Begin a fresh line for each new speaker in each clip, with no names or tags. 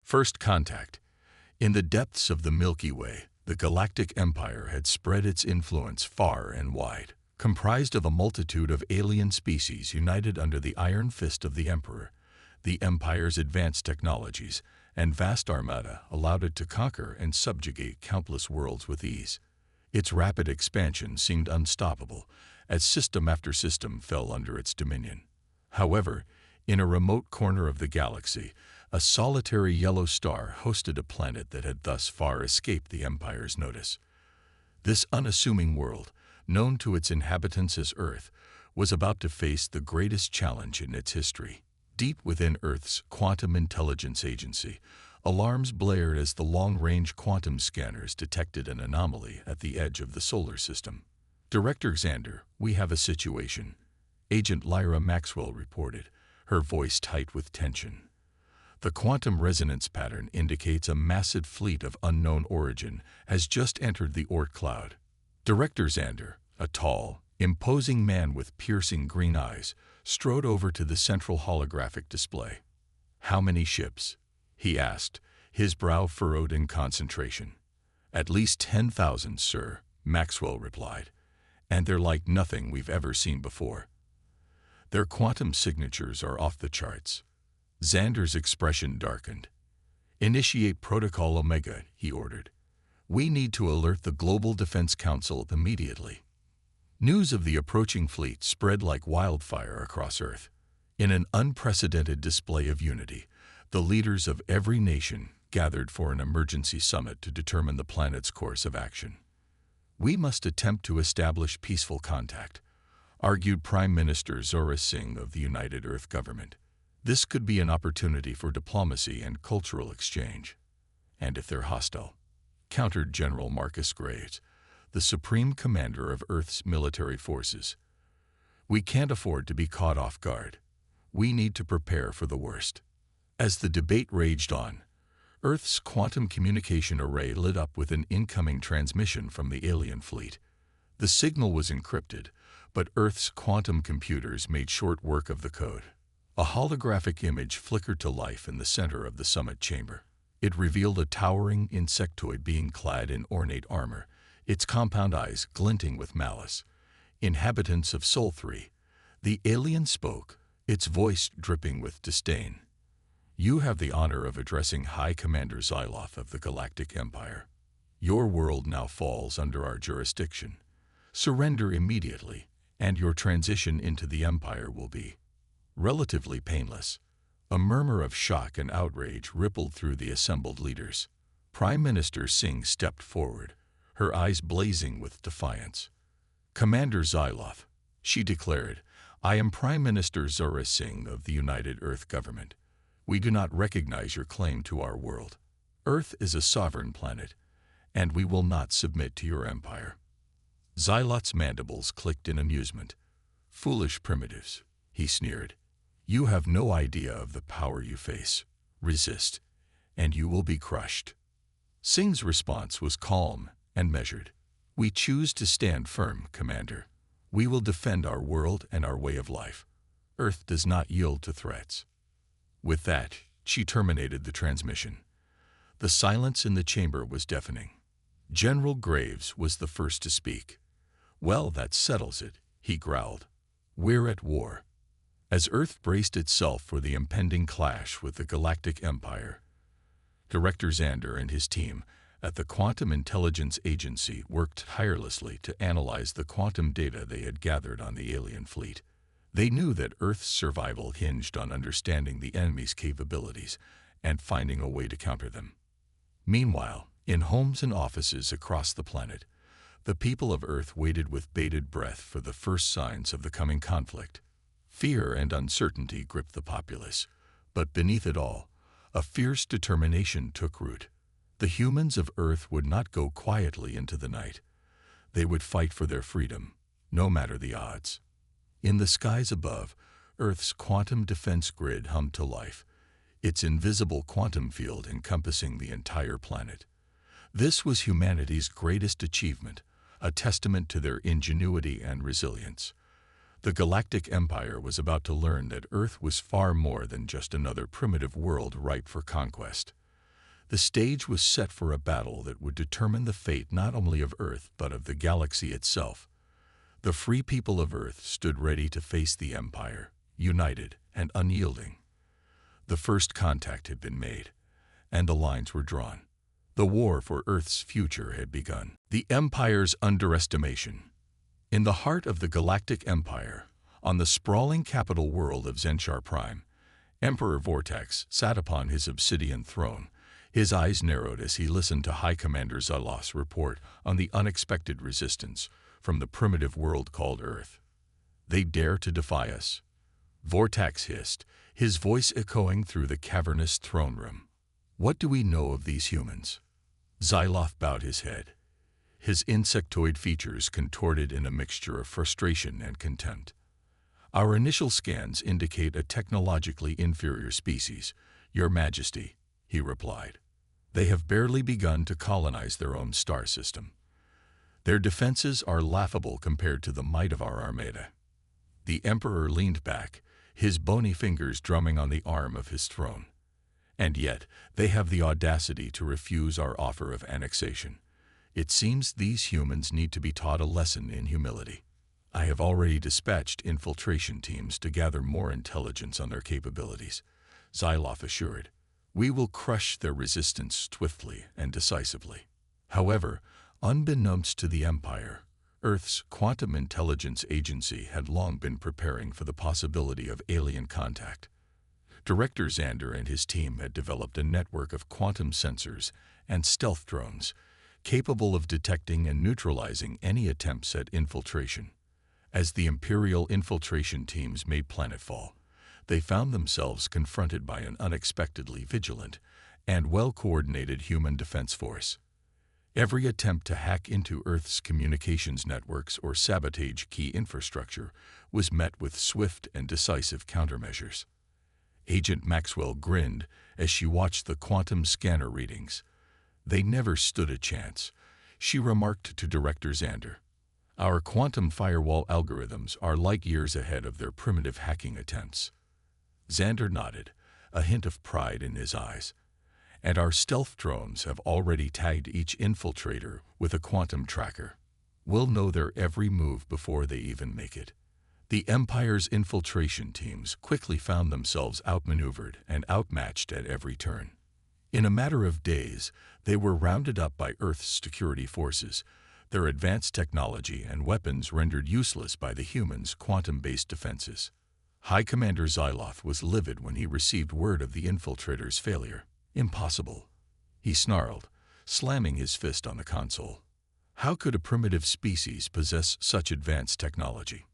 First contact. In the depths of the Milky Way, the Galactic Empire had spread its influence far and wide. Comprised of a multitude of alien species united under the iron fist of the Emperor, the Empire's advanced technologies and vast armada allowed it to conquer and subjugate countless worlds with ease. Its rapid expansion seemed unstoppable, as system after system fell under its dominion. However, in a remote corner of the galaxy, a solitary yellow star hosted a planet that had thus far escaped the Empire's notice. This unassuming world, known to its inhabitants as Earth, was about to face the greatest challenge in its history. Deep within Earth's Quantum Intelligence Agency, alarms blared as the long-range quantum scanners detected an anomaly at the edge of the solar system. "Director Xander, we have a situation," Agent Lyra Maxwell reported, her voice tight with tension. "The quantum resonance pattern indicates a massive fleet of unknown origin has just entered the Oort cloud." Director Xander, a tall, imposing man with piercing green eyes, strode over to the central holographic display. "How many ships?" he asked, his brow furrowed in concentration. "At least 10,000, sir," Maxwell replied, "and they're like nothing we've ever seen before. Their quantum signatures are off the charts." Xander's expression darkened. "Initiate Protocol Omega," he ordered. "We need to alert the Global Defense Council immediately." News of the approaching fleet spread like wildfire across Earth. In an unprecedented display of unity, the leaders of every nation gathered for an emergency summit to determine the planet's course of action. "We must attempt to establish peaceful contact," argued Prime Minister Zora Singh of the United Earth Government. "This could be an opportunity for diplomacy and cultural exchange." "And if they're hostile?" countered General Marcus Graves, the Supreme Commander of Earth's military forces. "We can't afford to be caught off guard. We need to prepare for the worst." As the debate raged on, Earth's quantum communication array lit up with an incoming transmission from the alien fleet. The signal was encrypted, but Earth's quantum computers made short work of the code. A holographic image flickered to life in the center of the summit chamber. It revealed a towering insectoid being clad in ornate armor, its compound eyes glinting with malice. "Inhabitants of Sol 3, the alien spoke, its voice dripping with disdain. "You have the honor of addressing High Commander Xyloth of the Galactic Empire. Your world now falls under our jurisdiction. Surrender immediately, and your transition into the Empire will be relatively painless." A murmur of shock and outrage rippled through the assembled leaders. Prime Minister Singh stepped forward, her eyes blazing with defiance. "Commander Xyloth," she declared, "I am Prime Minister Zora Singh of the United Earth Government. We do not recognize your claim to our world. Earth is a sovereign planet, and we will not submit to your empire." Xyloth's mandibles clicked in amusement. "Foolish primitives," he sneered. "You have no idea of the power you face. Resist, and you will be crushed." Singh's response was calm and measured. "We choose to stand firm, Commander. We will defend our world and our way of life. Earth does not yield to threats." With that, she terminated the transmission. The silence in the chamber was deafening. General Graves was the first to speak. "Well, that settles it," he growled. "We're at war." As Earth braced itself for the impending clash with the Galactic Empire, Director Xander and his team at the Quantum Intelligence Agency worked tirelessly to analyze the quantum data they had gathered on the alien fleet. They knew that Earth's survival hinged on understanding the enemy's capabilities and finding a way to counter them. Meanwhile, in homes and offices across the planet, the people of Earth waited with bated breath for the first signs of the coming conflict. Fear and uncertainty gripped the populace, but beneath it all, a fierce determination took root. The humans of Earth would not go quietly into the night. They would fight for their freedom, no matter the odds. In the skies above, Earth's quantum defense grid hummed to life, its invisible quantum field encompassing the entire planet. This was humanity's greatest achievement, a testament to their ingenuity and resilience. The Galactic Empire was about to learn that Earth was far more than just another primitive world ripe for conquest. The stage was set for a battle that would determine the fate not only of Earth but of the galaxy itself. The free people of Earth stood ready to face the Empire, united and unyielding. The first contact had been made, and the lines were drawn. The war for Earth's future had begun. The Empire's underestimation. In the heart of the Galactic Empire, on the sprawling capital world of Zenchar Prime, Emperor Vortex sat upon his obsidian throne. His eyes narrowed as he listened to High Commander Zalof's report on the unexpected resistance from the primitive world called Earth. "They dare to defy us," Vortex hissed, his voice echoing through the cavernous throne room. "What do we know of these humans?" Zalof bowed his head, his insectoid features contorted in a mixture of frustration and contempt. "Our initial scans indicate a technologically inferior species, Your Majesty," he replied. "They have barely begun to colonize their own star system. Their defenses are laughable compared to the might of our armada." The Emperor leaned back, his bony fingers drumming on the arm of his throne. "And yet, they have the audacity to refuse our offer of annexation. It seems these humans need to be taught a lesson in humility. I have already dispatched infiltration teams to gather more intelligence on their capabilities," Zalof assured. "We will crush their resistance swiftly and decisively." However, unbeknownst to the Empire, Earth's Quantum Intelligence Agency had long been preparing for the possibility of alien contact. Director Xander and his team had developed a network of quantum sensors and stealth drones capable of detecting and neutralizing any attempts at infiltration. As the Imperial infiltration teams made planetfall, they found themselves confronted by an unexpectedly vigilant and well-coordinated human defense force. Every attempt to hack into Earth's communications networks or sabotage key infrastructure was met with swift and decisive countermeasures. Agent Maxwell grinned as she watched the quantum scanner readings. "They never stood a chance," she remarked to Director Xander. "Our quantum firewall algorithms are light years ahead of their primitive hacking attempts." Xander nodded, a hint of pride in his eyes. "And our stealth drones have already tagged each infiltrator with a quantum tracker. We'll know their every move before they even make it." The Empire's infiltration teams quickly found themselves outmaneuvered and outmatched at every turn. In a matter of days, they were rounded up by Earth's security forces, their advanced technology and weapons rendered useless by the humans' quantum-based defenses. High Commander Zalof was livid when he received word of the infiltrators' failure. "Impossible," he snarled, slamming his fist on the console. "How could a primitive species possess such advanced technology?"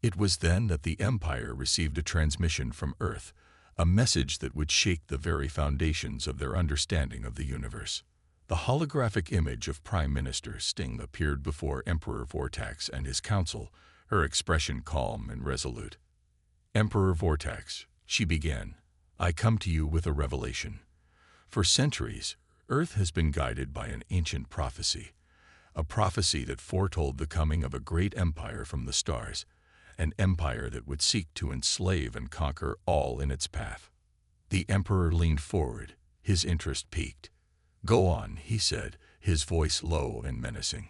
It was then that the Empire received a transmission from Earth, a message that would shake the very foundations of their understanding of the universe. The holographic image of Prime Minister Sting appeared before Emperor Vortex and his council, her expression calm and resolute. "Emperor Vortex," she began, "I come to you with a revelation. For centuries, Earth has been guided by an ancient prophecy, a prophecy that foretold the coming of a great empire from the stars, an empire that would seek to enslave and conquer all in its path." The Emperor leaned forward, his interest piqued. "Go on," he said, his voice low and menacing.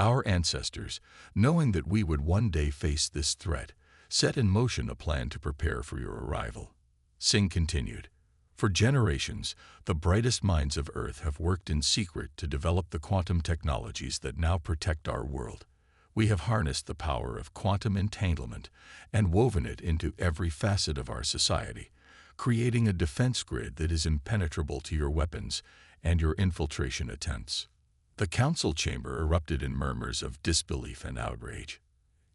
"Our ancestors, knowing that we would one day face this threat, set in motion a plan to prepare for your arrival." Singh continued, "For generations, the brightest minds of Earth have worked in secret to develop the quantum technologies that now protect our world. We have harnessed the power of quantum entanglement and woven it into every facet of our society, creating a defense grid that is impenetrable to your weapons and your infiltration attempts." The council chamber erupted in murmurs of disbelief and outrage.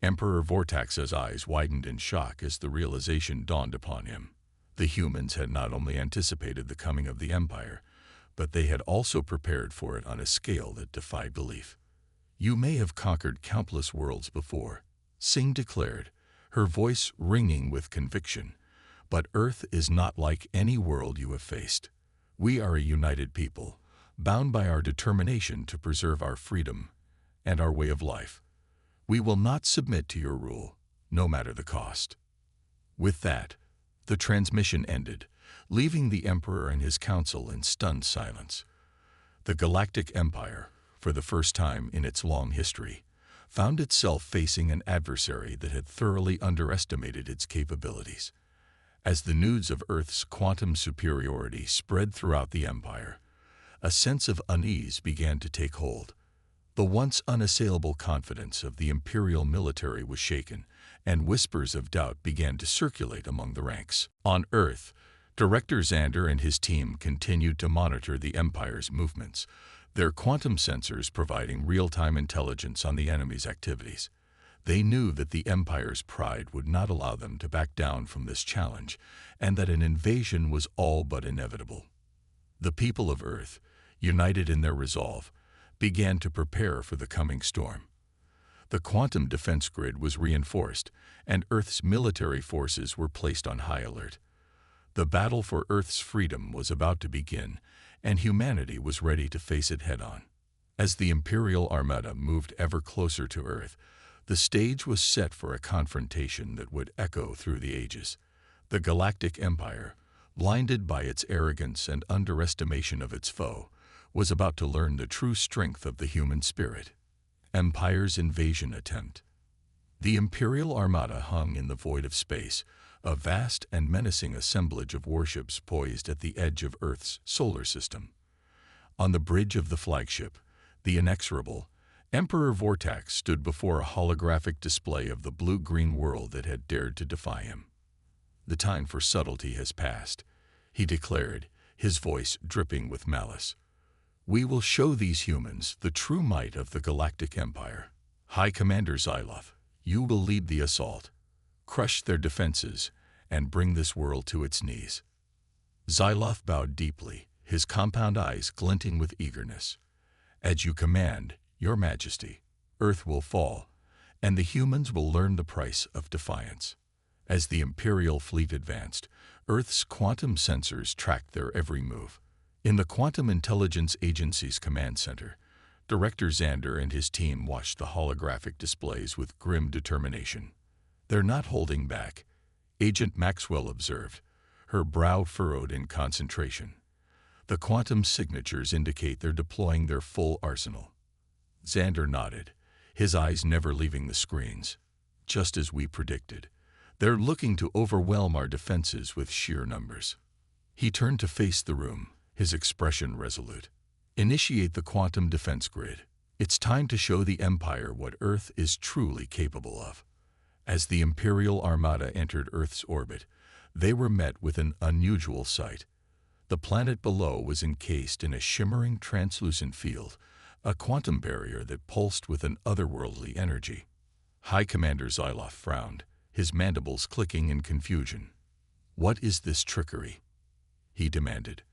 Emperor Vortex's eyes widened in shock as the realization dawned upon him. The humans had not only anticipated the coming of the Empire, but they had also prepared for it on a scale that defied belief. "You may have conquered countless worlds before," Singh declared, her voice ringing with conviction, "but Earth is not like any world you have faced. We are a united people, bound by our determination to preserve our freedom and our way of life. We will not submit to your rule, no matter the cost." With that, the transmission ended, leaving the Emperor and his council in stunned silence. The Galactic Empire, for the first time in its long history, found itself facing an adversary that had thoroughly underestimated its capabilities. As the news of Earth's quantum superiority spread throughout the Empire, a sense of unease began to take hold. The once unassailable confidence of the Imperial military was shaken, and whispers of doubt began to circulate among the ranks. On Earth, Director Xander and his team continued to monitor the Empire's movements, their quantum sensors providing real-time intelligence on the enemy's activities. They knew that the Empire's pride would not allow them to back down from this challenge, and that an invasion was all but inevitable. The people of Earth, united in their resolve, began to prepare for the coming storm. The quantum defense grid was reinforced, and Earth's military forces were placed on high alert. The battle for Earth's freedom was about to begin, and humanity was ready to face it head-on. As the Imperial Armada moved ever closer to Earth, the stage was set for a confrontation that would echo through the ages. The Galactic Empire, blinded by its arrogance and underestimation of its foe, was about to learn the true strength of the human spirit. Empire's invasion attempt. The Imperial Armada hung in the void of space, a vast and menacing assemblage of warships poised at the edge of Earth's solar system. On the bridge of the flagship, the inexorable Emperor Vortax stood before a holographic display of the blue-green world that had dared to defy him. "The time for subtlety has passed," he declared, his voice dripping with malice. "We will show these humans the true might of the Galactic Empire. High Commander Xyloth, you will lead the assault, crush their defenses, and bring this world to its knees." Xyloth bowed deeply, his compound eyes glinting with eagerness. "As you command, Your Majesty, Earth will fall, and the humans will learn the price of defiance." As the Imperial fleet advanced, Earth's quantum sensors tracked their every move. In the Quantum Intelligence Agency's command center, Director Xander and his team watched the holographic displays with grim determination. "They're not holding back," Agent Maxwell observed, her brow furrowed in concentration. "The quantum signatures indicate they're deploying their full arsenal." Xander nodded, his eyes never leaving the screens. "Just as we predicted. They're looking to overwhelm our defenses with sheer numbers." He turned to face the room, his expression resolute. "Initiate the quantum defense grid. It's time to show the Empire what Earth is truly capable of." As the Imperial Armada entered Earth's orbit, they were met with an unusual sight. The planet below was encased in a shimmering translucent field, a quantum barrier that pulsed with an otherworldly energy. High Commander Xyloth frowned, his mandibles clicking in confusion. "What is this trickery?" he demanded.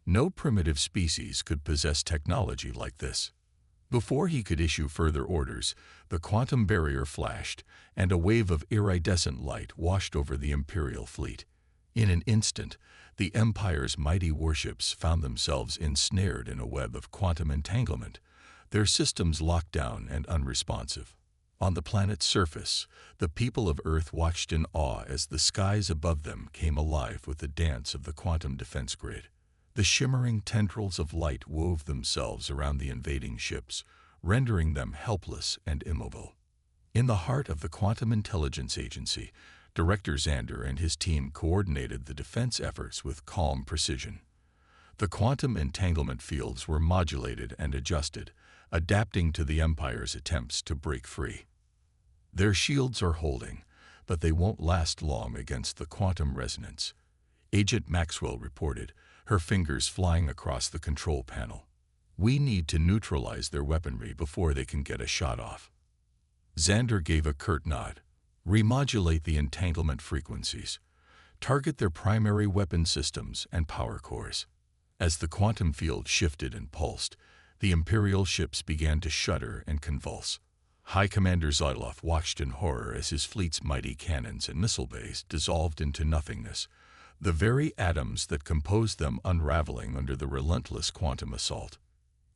No primitive species could possess technology like this. Before he could issue further orders, the quantum barrier flashed, and a wave of iridescent light washed over the Imperial fleet. In an instant, the Empire's mighty warships found themselves ensnared in a web of quantum entanglement, their systems locked down and unresponsive. On the planet's surface, the people of Earth watched in awe as the skies above them came alive with the dance of the quantum defense grid. The shimmering tendrils of light wove themselves around the invading ships, rendering them helpless and immobile. In the heart of the Quantum Intelligence Agency, Director Xander and his team coordinated the defense efforts with calm precision. The quantum entanglement fields were modulated and adjusted, adapting to the Empire's attempts to break free. "Their shields are holding, but they won't last long against the quantum resonance," Agent Maxwell reported, her fingers flying across the control panel. "We need to neutralize their weaponry before they can get a shot off." Xander gave a curt nod. "Remodulate the entanglement frequencies. Target their primary weapon systems and power cores." As the quantum field shifted and pulsed, the Imperial ships began to shudder and convulse. High Commander Xyloth watched in horror as his fleet's mighty cannons and missile bays dissolved into nothingness, the very atoms that composed them unraveling under the relentless quantum assault.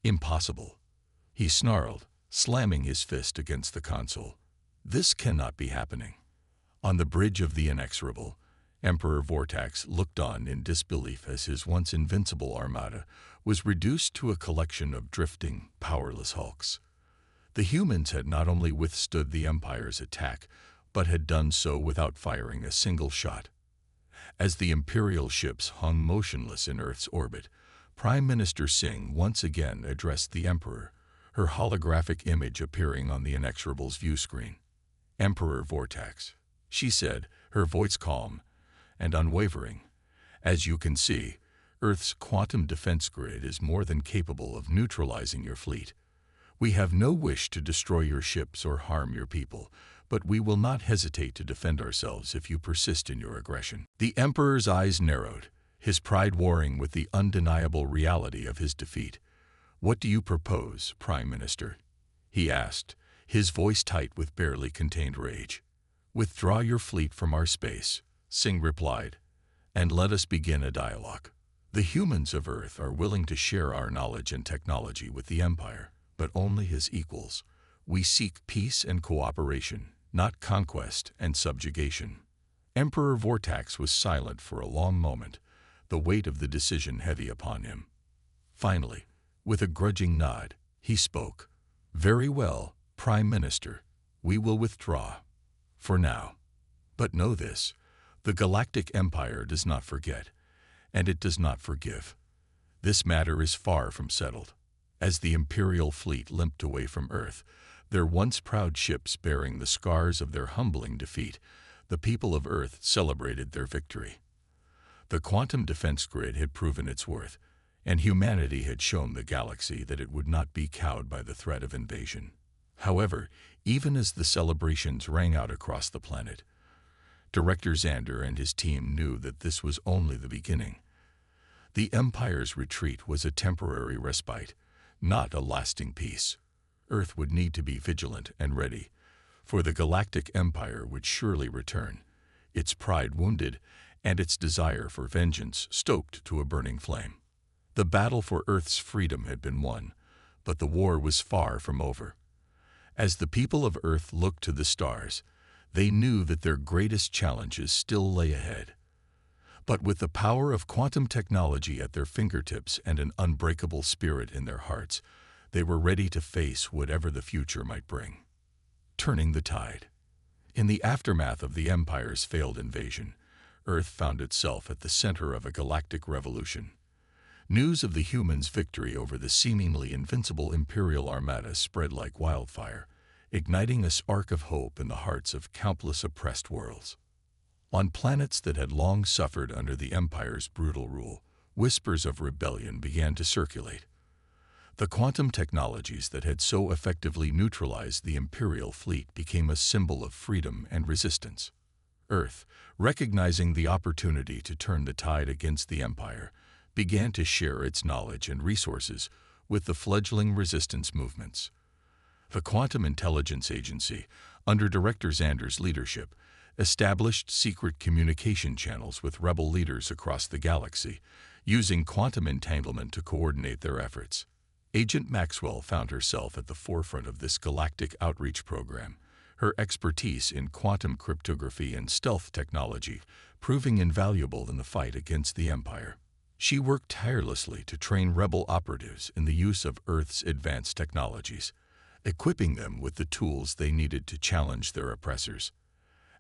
"Impossible," he snarled, slamming his fist against the console. "This cannot be happening." On the bridge of the inexorable, Emperor Vortax looked on in disbelief as his once invincible armada was reduced to a collection of drifting, powerless hulks. The humans had not only withstood the Empire's attack, but had done so without firing a single shot. As the Imperial ships hung motionless in Earth's orbit, Prime Minister Singh once again addressed the Emperor, her holographic image appearing on the Inexorable's view screen. "Emperor Vortax," she said, her voice calm and unwavering. "As you can see, Earth's quantum defense grid is more than capable of neutralizing your fleet. We have no wish to destroy your ships or harm your people, but we will not hesitate to defend ourselves if you persist in your aggression." The Emperor's eyes narrowed, his pride warring with the undeniable reality of his defeat. "What do you propose, Prime Minister?" he asked, his voice tight with barely contained rage. "Withdraw your fleet from our space," Singh replied, "and let us begin a dialogue. The humans of Earth are willing to share our knowledge and technology with the Empire, but only as equals. We seek peace and cooperation, not conquest and subjugation." Emperor Vortax was silent for a long moment, the weight of the decision heavy upon him. Finally, with a grudging nod, he spoke. "Very well, Prime Minister, we will withdraw. For now. But know this, the Galactic Empire does not forget, and it does not forgive. This matter is far from settled." As the Imperial fleet limped away from Earth, their once proud ships bearing the scars of their humbling defeat, the people of Earth celebrated their victory. The quantum defense grid had proven its worth, and humanity had shown the galaxy that it would not be cowed by the threat of invasion. However, even as the celebrations rang out across the planet, Director Xander and his team knew that this was only the beginning. The Empire's retreat was a temporary respite, not a lasting peace. Earth would need to be vigilant and ready, for the Galactic Empire would surely return, its pride wounded and its desire for vengeance stoked to a burning flame. The battle for Earth's freedom had been won, but the war was far from over. As the people of Earth looked to the stars, they knew that their greatest challenges still lay ahead. But with the power of quantum technology at their fingertips and an unbreakable spirit in their hearts, they were ready to face whatever the future might bring. Turning the tide. In the aftermath of the Empire's failed invasion, Earth found itself at the center of a galactic revolution. News of the humans' victory over the seemingly invincible Imperial Armada spread like wildfire, igniting a spark of hope in the hearts of countless oppressed worlds. On planets that had long suffered under the Empire's brutal rule, whispers of rebellion began to circulate. The quantum technologies that had so effectively neutralized the Imperial fleet became a symbol of freedom and resistance. Earth, recognizing the opportunity to turn the tide against the Empire, began to share its knowledge and resources with the fledgling resistance movements. The Quantum Intelligence Agency, under Director Xander's leadership, established secret communication channels with rebel leaders across the galaxy, using quantum entanglement to coordinate their efforts. Agent Maxwell found herself at the forefront of this galactic outreach program, her expertise in quantum cryptography and stealth technology proving invaluable in the fight against the Empire. She worked tirelessly to train rebel operatives in the use of Earth's advanced technologies, equipping them with the tools they needed to challenge their oppressors.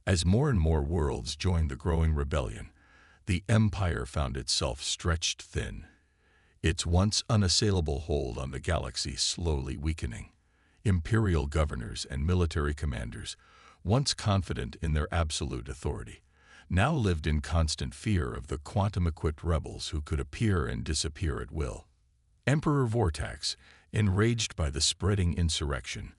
As more and more worlds joined the growing rebellion, the Empire found itself stretched thin, its once unassailable hold on the galaxy slowly weakening. Imperial governors and military commanders, once confident in their absolute authority, now lived in constant fear of the quantum-equipped rebels who could appear and disappear at will. Emperor Vortax, enraged by the spreading insurrection,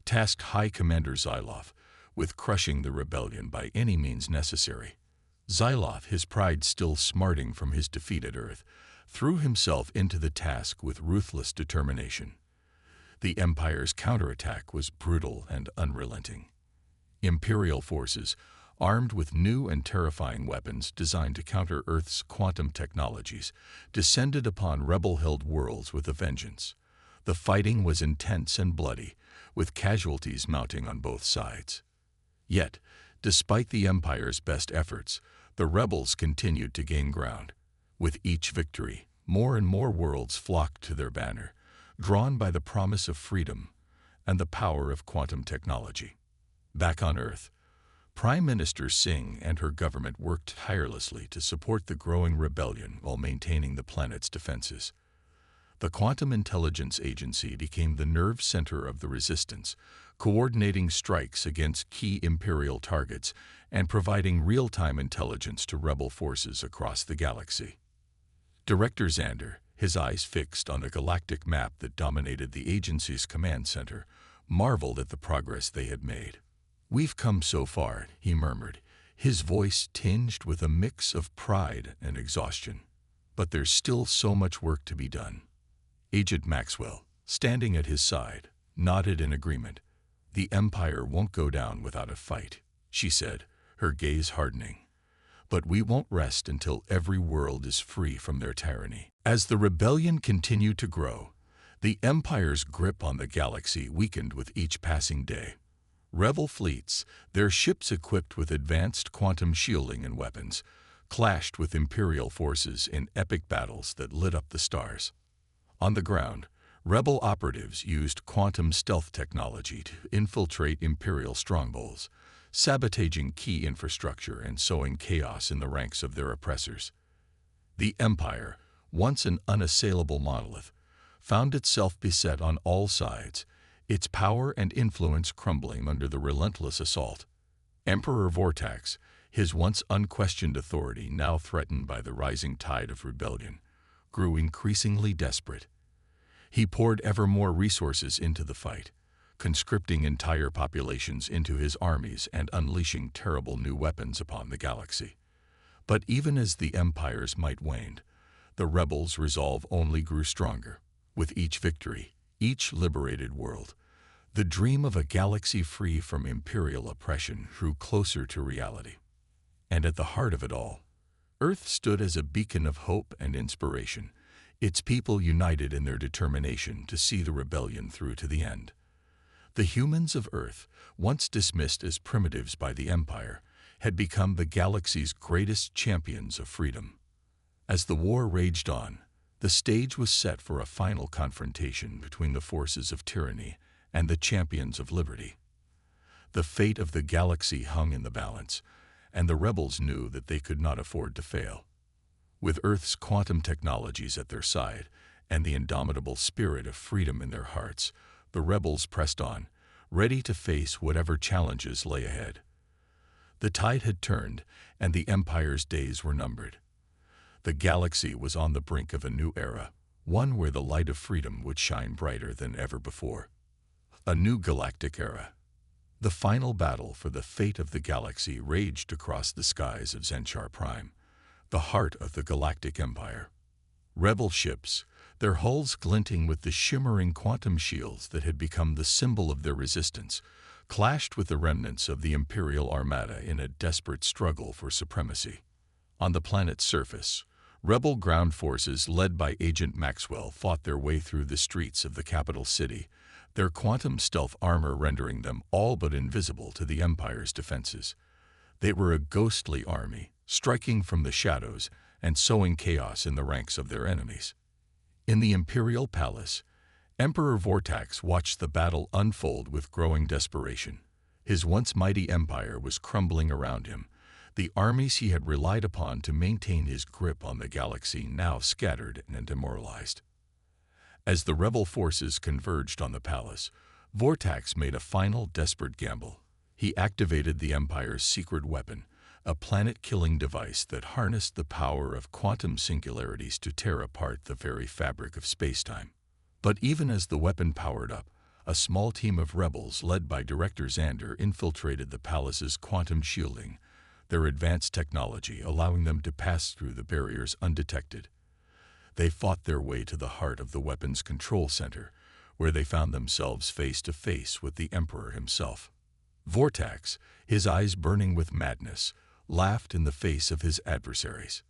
tasked High Commander Xyloth with crushing the rebellion by any means necessary. Xyloth, his pride still smarting from his defeat at Earth, threw himself into the task with ruthless determination. The Empire's counterattack was brutal and unrelenting. Imperial forces, armed with new and terrifying weapons designed to counter Earth's quantum technologies, descended upon rebel-held worlds with a vengeance. The fighting was intense and bloody, with casualties mounting on both sides. Yet, despite the Empire's best efforts, The rebels continued to gain ground. With each victory, more and more worlds flocked to their banner, drawn by the promise of freedom and the power of quantum technology. Back on Earth, Prime Minister Singh and her government worked tirelessly to support the growing rebellion while maintaining the planet's defenses. The Quantum Intelligence Agency became the nerve center of the resistance, coordinating strikes against key Imperial targets and providing real-time intelligence to rebel forces across the galaxy. Director Xander, his eyes fixed on the galactic map that dominated the agency's command center, marveled at the progress they had made. "We've come so far," he murmured, his voice tinged with a mix of pride and exhaustion. "But there's still so much work to be done." Agent Maxwell, standing at his side, nodded in agreement. "The Empire won't go down without a fight," she said, her gaze hardening. "But we won't rest until every world is free from their tyranny." As the rebellion continued to grow, the Empire's grip on the galaxy weakened with each passing day. Rebel fleets, their ships equipped with advanced quantum shielding and weapons, clashed with Imperial forces in epic battles that lit up the stars. On the ground, rebel operatives used quantum stealth technology to infiltrate Imperial strongholds, sabotaging key infrastructure and sowing chaos in the ranks of their oppressors. The Empire, once an unassailable monolith, found itself beset on all sides, its power and influence crumbling under the relentless assault. Emperor Vortax, his once unquestioned authority now threatened by the rising tide of rebellion, grew increasingly desperate. He poured ever more resources into the fight, conscripting entire populations into his armies and unleashing terrible new weapons upon the galaxy. But even as the Empire's might waned, the rebels' resolve only grew stronger. With each victory, each liberated world, the dream of a galaxy free from Imperial oppression drew closer to reality. And at the heart of it all, Earth stood as a beacon of hope and inspiration, its people united in their determination to see the rebellion through to the end. The humans of Earth, once dismissed as primitives by the Empire, had become the galaxy's greatest champions of freedom. As the war raged on, the stage was set for a final confrontation between the forces of tyranny and the champions of liberty. The fate of the galaxy hung in the balance, and the rebels knew that they could not afford to fail. With Earth's quantum technologies at their side and the indomitable spirit of freedom in their hearts, the rebels pressed on, ready to face whatever challenges lay ahead. The tide had turned, and the Empire's days were numbered. The galaxy was on the brink of a new era, one where the light of freedom would shine brighter than ever before. A new galactic era. The final battle for the fate of the galaxy raged across the skies of Zenchar Prime, the heart of the Galactic Empire. Rebel ships, their hulls glinting with the shimmering quantum shields that had become the symbol of their resistance, clashed with the remnants of the Imperial Armada in a desperate struggle for supremacy. On the planet's surface, rebel ground forces led by Agent Maxwell fought their way through the streets of the capital city, their quantum stealth armor rendering them all but invisible to the Empire's defenses. They were a ghostly army, striking from the shadows and sowing chaos in the ranks of their enemies. In the Imperial Palace, Emperor Vortax watched the battle unfold with growing desperation. His once mighty empire was crumbling around him, the armies he had relied upon to maintain his grip on the galaxy now scattered and demoralized. As the rebel forces converged on the palace, Vortax made a final desperate gamble. He activated the Empire's secret weapon, a planet-killing device that harnessed the power of quantum singularities to tear apart the very fabric of spacetime. But even as the weapon powered up, a small team of rebels led by Director Xander infiltrated the palace's quantum shielding, their advanced technology allowing them to pass through the barriers undetected. They fought their way to the heart of the weapon's control center, where they found themselves face to face with the Emperor himself. Vortax, his eyes burning with madness, laughed in the face of his adversaries.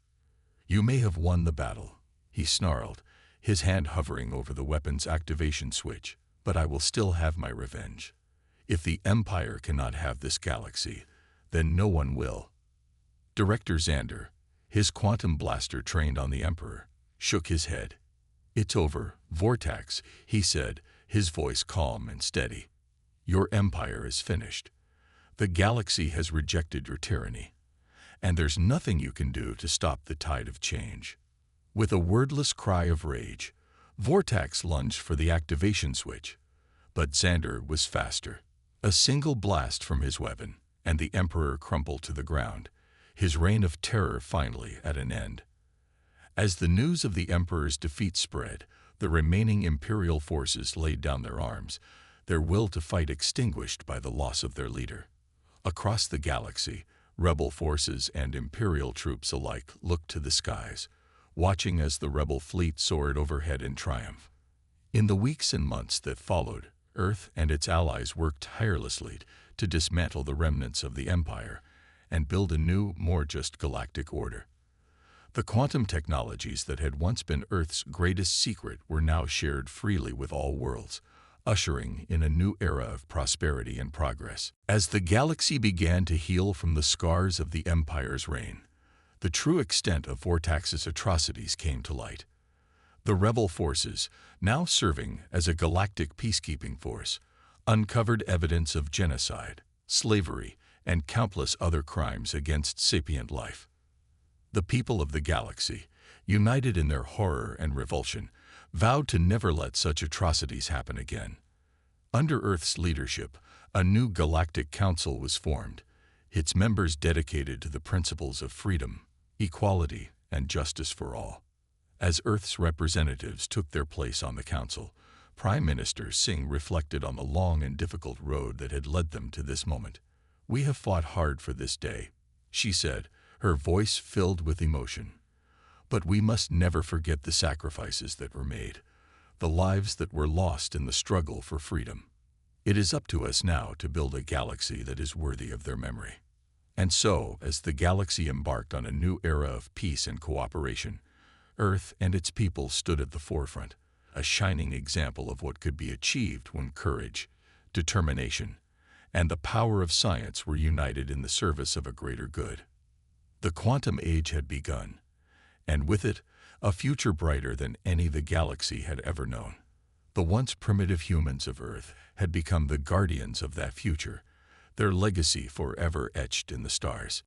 "You may have won the battle," he snarled, his hand hovering over the weapon's activation switch, "but I will still have my revenge. If the Empire cannot have this galaxy, then no one will." Director Xander, his quantum blaster trained on the Emperor, shook his head. "It's over, Vortex," he said, his voice calm and steady. "Your empire is finished. The galaxy has rejected your tyranny, and there's nothing you can do to stop the tide of change." With a wordless cry of rage, Vortex lunged for the activation switch, but Xander was faster. A single blast from his weapon, and the Emperor crumpled to the ground, his reign of terror finally at an end. As the news of the Emperor's defeat spread, the remaining Imperial forces laid down their arms, their will to fight extinguished by the loss of their leader. Across the galaxy, rebel forces and Imperial troops alike looked to the skies, watching as the rebel fleet soared overhead in triumph. In the weeks and months that followed, Earth and its allies worked tirelessly to dismantle the remnants of the Empire and build a new, more just galactic order. The quantum technologies that had once been Earth's greatest secret were now shared freely with all worlds, ushering in a new era of prosperity and progress. As the galaxy began to heal from the scars of the Empire's reign, the true extent of Vortex's atrocities came to light. The rebel forces, now serving as a galactic peacekeeping force, uncovered evidence of genocide, slavery, and countless other crimes against sapient life. The people of the galaxy, united in their horror and revulsion, vowed to never let such atrocities happen again. Under Earth's leadership, a new galactic council was formed, its members dedicated to the principles of freedom, equality, and justice for all. As Earth's representatives took their place on the council, Prime Minister Singh reflected on the long and difficult road that had led them to this moment. "We have fought hard for this day," she said, her voice filled with emotion. "But we must never forget the sacrifices that were made, the lives that were lost in the struggle for freedom. It is up to us now to build a galaxy that is worthy of their memory." And so, as the galaxy embarked on a new era of peace and cooperation, Earth and its people stood at the forefront, a shining example of what could be achieved when courage, determination, and the power of science were united in the service of a greater good. The quantum age had begun, and with it, a future brighter than any the galaxy had ever known. The once primitive humans of Earth had become the guardians of that future, their legacy forever etched in the stars.